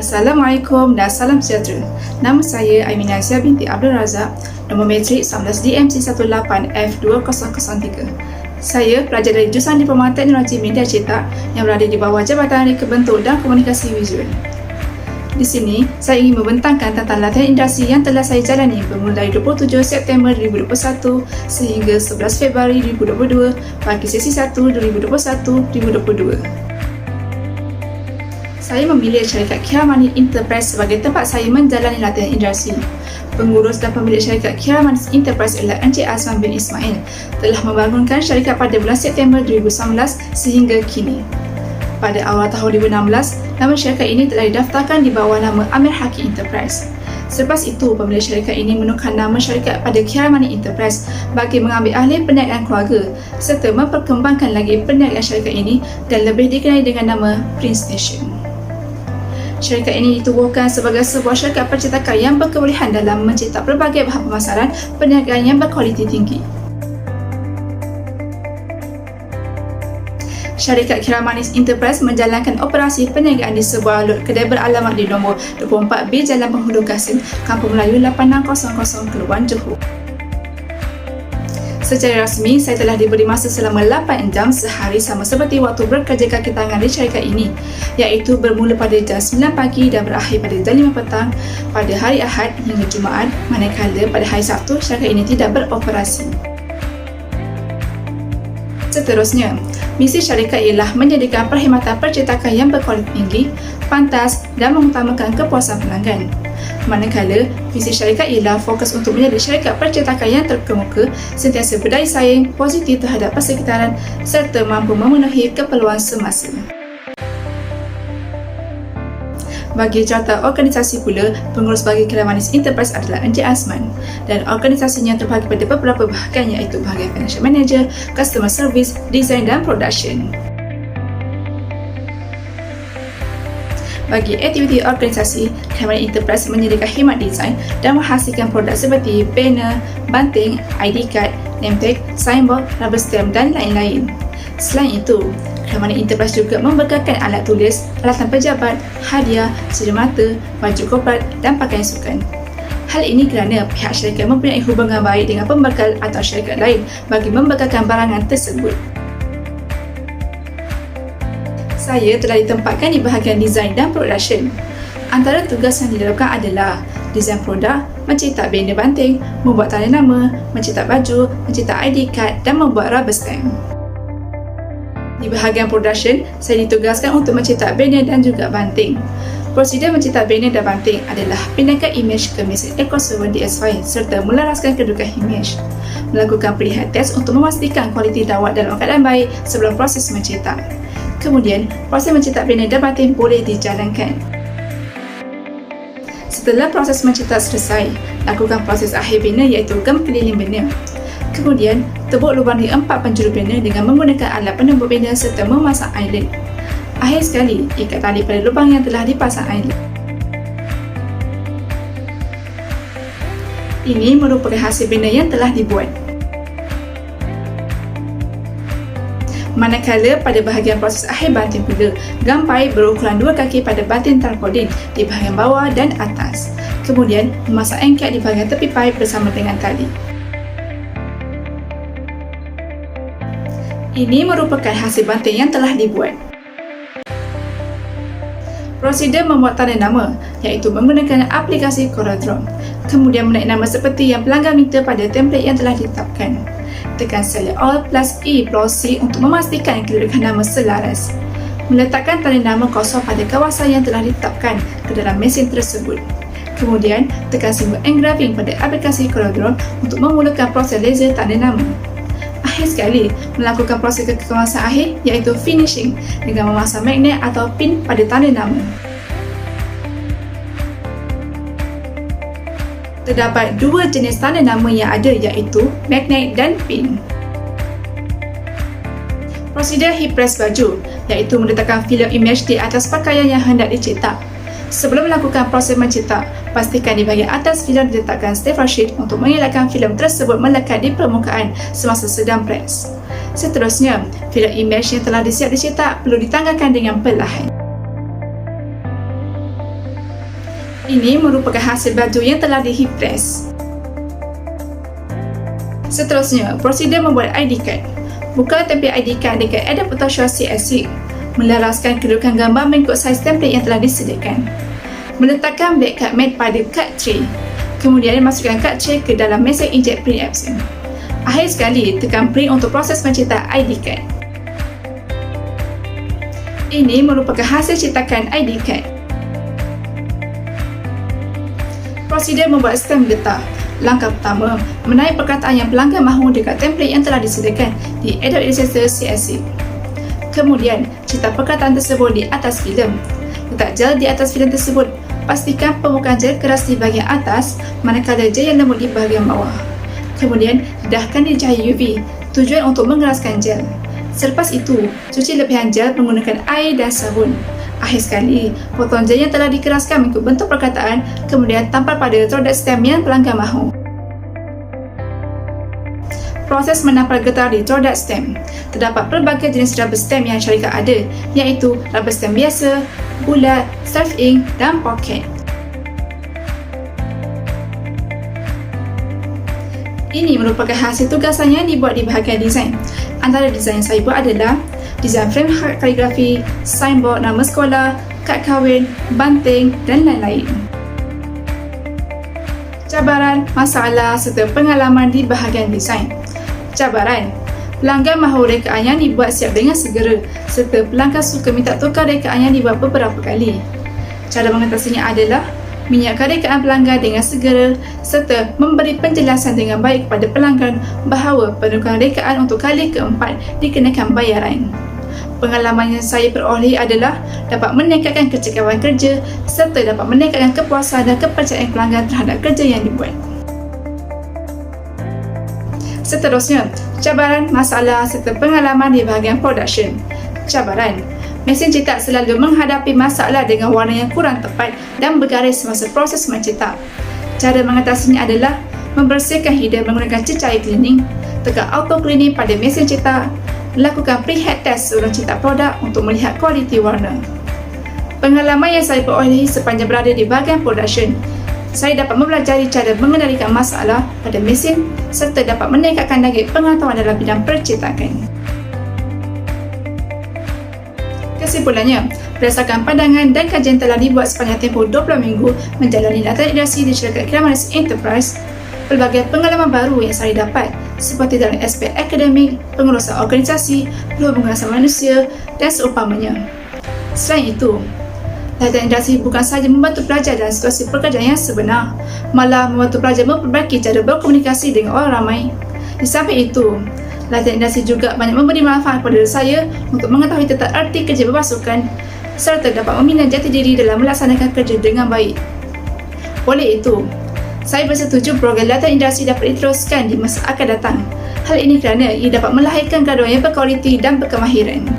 Assalamualaikum dan salam sejahtera. Nama saya Aiminah Azia binti Abdul Razak, nombor matrik 19DMC18F2003. Saya pelajar dari Jurusan Diploma Teknologi Media Cetak yang berada di bawah Jabatan Reka Bentuk dan Komunikasi Visual. Di sini, saya ingin membentangkan tentang latihan industri yang telah saya jalani bermula dari 27 September 2021 sehingga 11 Februari 2022 bagi sesi 1 2021-2022. Saya memilih syarikat Kiramani Enterprise sebagai tempat saya menjalani latihan industri. Pengurus dan pemilik syarikat Kiramani Enterprise ialah Encik Azman bin Ismail telah membangunkan syarikat pada bulan September 2019 sehingga kini. Pada awal tahun 2016, nama syarikat ini telah didaftarkan di bawah nama Amir Haki Enterprise. Selepas itu, pemilik syarikat ini menukar nama syarikat pada Kiramani Enterprise bagi mengambil alih perniagaan keluarga serta memperkembangkan lagi perniagaan syarikat ini dan lebih dikenali dengan nama Prince Station. Syarikat ini ditubuhkan sebagai sebuah syarikat percetakan yang berkebolehan dalam mencetak pelbagai bahan pemasaran perniagaan yang berkualiti tinggi. Syarikat Kiramani Enterprise menjalankan operasi perniagaan di sebuah lot kedai beralamat di nombor 24B Jalan Penghulu Kasim, Kampung Melayu 8600 Keluan, Johor. Secara rasmi, saya telah diberi masa selama 8 jam sehari sama seperti waktu bekerja kaki tangan di syarikat ini, iaitu bermula pada jam 9 pagi dan berakhir pada jam 5 petang pada hari Ahad hingga Jumaat, manakala pada hari Sabtu syarikat ini tidak beroperasi. Seterusnya, misi syarikat ialah menyediakan perkhidmatan percetakan yang berkualiti tinggi, pantas dan mengutamakan kepuasan pelanggan. Manakala, visi syarikat ialah fokus untuk menjadi syarikat percetakan yang terkemuka, sentiasa berdaya saing, positif terhadap persekitaran serta mampu memenuhi keperluan semasa. Bagi jawatan organisasi pula, pengurus bagi Kiramani Enterprise adalah Encik Azman dan organisasinya terbahagi pada beberapa bahagian iaitu bahagian Financial Manager, Customer Service, Design dan Production. Bagi aktiviti organisasi, Kiramani Enterprise menyediakan khidmat desain dan menghasilkan produk seperti banner, banting, ID card, name tag, signboard, rubber stamp dan lain-lain. Selain itu, Kiramani Enterprise juga membekalkan alat tulis, alatan pejabat, hadiah, cermata, baju korporat dan pakaian sukan. Hal ini kerana pihak syarikat mempunyai hubungan baik dengan pembekal atau syarikat lain bagi membekalkan barangan tersebut. Saya telah ditempatkan di bahagian design dan production. Antara tugas yang dilakukan adalah desain produk, mencetak banner banting, membuat tanda nama, mencetak baju, mencetak ID card dan membuat rubber stamp. Di bahagian production, saya ditugaskan untuk mencetak banner dan juga banting. Prosedur mencetak banner dan banting adalah pindahkan imej ke mesin Echo Server DS File serta melaraskan kedudukan imej. Melakukan pilihan test untuk memastikan kualiti dawat dalam keadaan baik sebelum proses mencetak. Kemudian, proses mencetak banner dan banting boleh dijalankan. Setelah proses mencetak selesai, lakukan proses akhir banner iaitu gem keliling banner. Kemudian, tebuk lubang di 4 penjuru banner dengan menggunakan alat penembuk banner serta memasang eyelet. Akhir sekali, ikat tali pada lubang yang telah dipasang eyelet. Ini merupakan hasil banner yang telah dibuat. Manakala pada bahagian proses akhir banting pula, gampai berukuran 2 kaki pada banting tarpaulin di bahagian bawah dan atas. Kemudian, memasang engkat di bahagian tepi paip bersama dengan tali. Ini merupakan hasil banting yang telah dibuat. Prosedur membuat tanda nama iaitu menggunakan aplikasi CorelDRAW. Kemudian menaik nama seperti yang pelanggan minta pada template yang telah ditetapkan. Tekan Select All plus E plus C untuk memastikan kedudukan nama selaras. Meletakkan tanda nama kosong pada kawasan yang telah ditetapkan ke dalam mesin tersebut. Kemudian, tekan simbol engraving pada aplikasi CorelDRAW untuk memulakan proses laser tanda nama. Akhir sekali, melakukan proses kekemasan akhir iaitu finishing dengan memasang magnet atau pin pada tanda nama. Terdapat 2 jenis tanda nama yang ada iaitu magnet dan pin. Prosedur heat press baju iaitu meletakkan filem imej di atas pakaian yang hendak dicetak. Sebelum melakukan proses mencetak, pastikan di bahagian atas filem diletakkan stapler sheet untuk mengelakkan filem tersebut melekat di permukaan semasa sedang press. Seterusnya, filem imej yang telah disiap dicetak perlu ditanggalkan dengan perlahan. Ini merupakan hasil baju yang telah di-heat press. Seterusnya, prosedur membuat ID card. Buka template ID card dekat Adobe Photoshop CSV. Melaraskan kedudukan gambar mengikut saiz template yang telah disediakan. Meletakkan black card matte pada card tray. Kemudian masukkan card tray ke dalam mesin inkjet print option. Akhir sekali, tekan print untuk proses mencetak ID card. Ini merupakan hasil cetakan ID card. Prosedur membuat stem getah. Langkah pertama, menaik perkataan yang pelanggan mahu dekat template yang telah disediakan di Adobe Illustrator CSV. Kemudian, cetak perkataan tersebut di atas filem. Letak gel di atas filem tersebut. Pastikan permukaan gel keras di bahagian atas, manakala gel yang lembut di bahagian bawah. Kemudian, dedahkan di cahaya UV, tujuan untuk mengeraskan gel. Selepas itu, cuci lebihan gel menggunakan air dan sabun. Akhir sekali, potong gel yang telah dikeraskan mengikut bentuk perkataan, kemudian tampal pada produk stem yang pelanggan mahu. Proses menampal getah di produk stem. Terdapat pelbagai jenis rubber stem yang syarikat ada, iaitu rubber stem biasa, bulat, self ink dan pocket. Ini merupakan hasil tugasan yang dibuat di bahagian desain. Antara desain yang saya buat adalah desain frame kaligrafi, signboard nama sekolah, kad kahwin, banting dan lain-lain. Cabaran, masalah serta pengalaman di bahagian desain. Cabaran, pelanggan mahu rekaan yang dibuat siap dengan segera serta pelanggan suka minta tukar rekaan yang dibuat beberapa kali. Cara mengatasinya adalah menyiapkan rekaan pelanggan dengan segera serta memberi penjelasan dengan baik kepada pelanggan bahawa penukaran rekaan untuk kali keempat dikenakan bayaran. Pengalaman yang saya peroleh adalah dapat meningkatkan kecekapan kerja serta dapat meningkatkan kepuasan dan kepercayaan pelanggan terhadap kerja yang dibuat. Seterusnya, cabaran, masalah serta pengalaman di bahagian production. Cabaran, mesin cetak selalu menghadapi masalah dengan warna yang kurang tepat dan bergaris semasa proses mencetak. Cara mengatasinya adalah membersihkan header menggunakan cecair cleaning, tekan auto cleaning pada mesin cetak, lakukan pre-head test sebelum cetak produk untuk melihat kualiti warna. Pengalaman yang saya perolehi sepanjang berada di bahagian production, saya dapat mempelajari cara mengendalikan masalah pada mesin serta dapat meningkatkan lagi pengetahuan dalam bidang percetakan. Kesimpulannya, berdasarkan pandangan dan kajian telah dibuat sepanjang tempoh 20 minggu menjalani latihan industri di syarikat Kira Manis Enterprise, pelbagai pengalaman baru yang saya dapat seperti dalam aspek akademik, pengurusan organisasi, perhubungan sama manusia dan seumpamanya. Selain itu, latihan industri bukan sahaja membantu pelajar dalam situasi pekerjaan yang sebenar, malah membantu pelajar memperbaiki cara berkomunikasi dengan orang ramai. Di samping itu, latihan industri juga banyak memberi manfaat kepada saya untuk mengetahui tentang arti kerja berpasukan serta dapat membina jati diri dalam melaksanakan kerja dengan baik. Oleh itu, saya bersetuju program latihan industri dapat diteruskan di masa akan datang. Hal ini kerana ia dapat melahirkan graduan yang berkualiti dan berkemahiran.